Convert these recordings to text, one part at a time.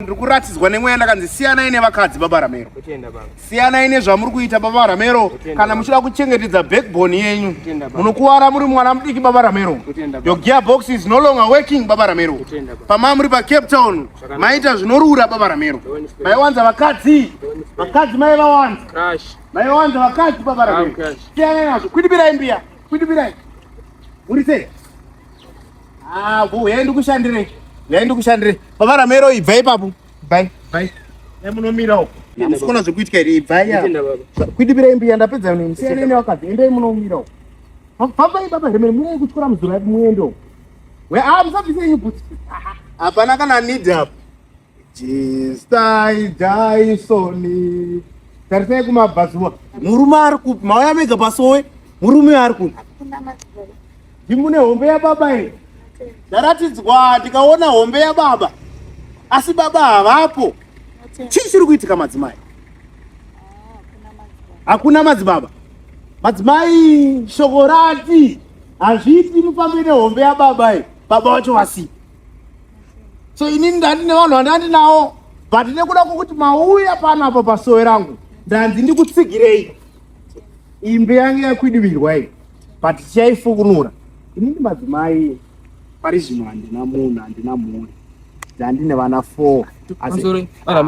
ndiri kuratidzwa nemweya ndakanzi siyanai nevakadzi baba Rameroo. Siyanai nezvamuri kuita baba Rameroo. Kana muchida kuchengetedza backbone yenyu munokuwara muri mwana mudiki baba Rameroo. Your gearbox is no longer working baba Rameroo. Pama muri paCape Town maita zvinorura baba Rameroo. Maiwanza vakadzi. Vakadzi maivawanza. Maiwanza vakadzi baba Rameroo. Siyanai nazvo. Kwidibirai mbiya. Kwidibirai. Urise. Yaindi kushandirei. Yaindi kushandirei. Baba Rameroo ibvai papo. Bye. Bye. Munomirawo. Hamusikona zvekuitika here ibvai ya. Kwidibirai mbiya ndapedza nini. Siyanai nevakadzi. Endai munomirawo. Fambai baba Rameroo murai kutyora muzura yedu muendo. Musabvise yenyu bhutsi. Hapana kana need up. Jistai Jaisoni. Tarisai kumabhazuwa. Murume ari kupi? Mauya mega pasowe. Murume ari kupi? Ndimune hombe yababa here. Ndaratidzwa ndikaona hombe yababa. Asi baba havapo. Chii chiri kuitika madzimai? Hakuna madzibaba. Madzimai shokorati. Hazviti mufambe nehombe yababa here. Baba wacho wasi. So inini ndandine vanhu vandandinawo. But nekuda kwokuti mauya panapa pasowe rangu. Ndanzi ndikutsigirei. Imbe yangu yakwidibirwa iyi. But tichaifukunura. Inini madzimai pari zvino handina munhu handina mhuri. Ndandine vana 4.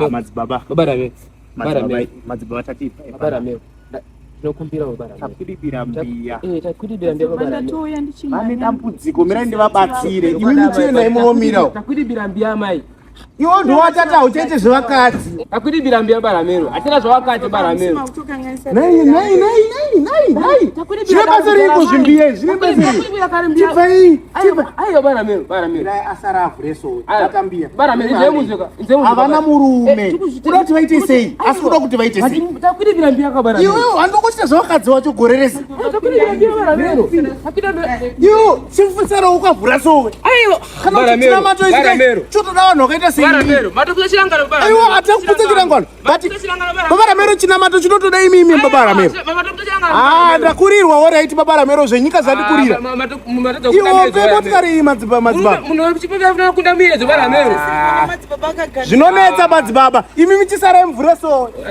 Madzibaba. Baba Rameroo. Madzibaba tatipa. Baba Rameroo. Ndinokumbira baba Rameroo. Takwidibira mbiya. Takwidibira mbiya baba Rameroo. Vane dambudziko mirai ndivabatsire. Imi muchienda imunomirawo. Takwidibira mbiya mai. Iwo ndowatata hauchaite zvevakadzi. Takwidibira mbiya baba Rameroo. Hachina zvevakadzi baba Rameroo. Nei. Zvine basa riko zvimbiya izvi. Zvine basa riko. Chibvai. Aiyo baba Rameroo. Baba Rameroo. Dai asara avhureso. Takambiya. Baba Rameroo nzemuzoka. Havana murume. Kuda kuti vaite sei? Asi kuda kuti vaite sei? Takwidibira mbiya baba Rameroo. Iwe handokuchita zvevakadzi wacho gore rese. Takwidibira mbiya baba Rameroo. Iwe chimufisaro ukavhura sowe. Aiyo. Kana uchina mato izvi. Chotoda vanhu vakaita sei? Baba Rameroo. Mato kuchirangana baba Rameroo. Aiwa atakuputsa chirangano. Baba Rameroo china mato chinotoda imi baba Rameroo. Ndakurirwa alright baba Rameroo zvenyika zvatikurira. Iwo motokari iyi madzibaba. Zvinonetsa madzibaba. Imi muchisara mvura sowe.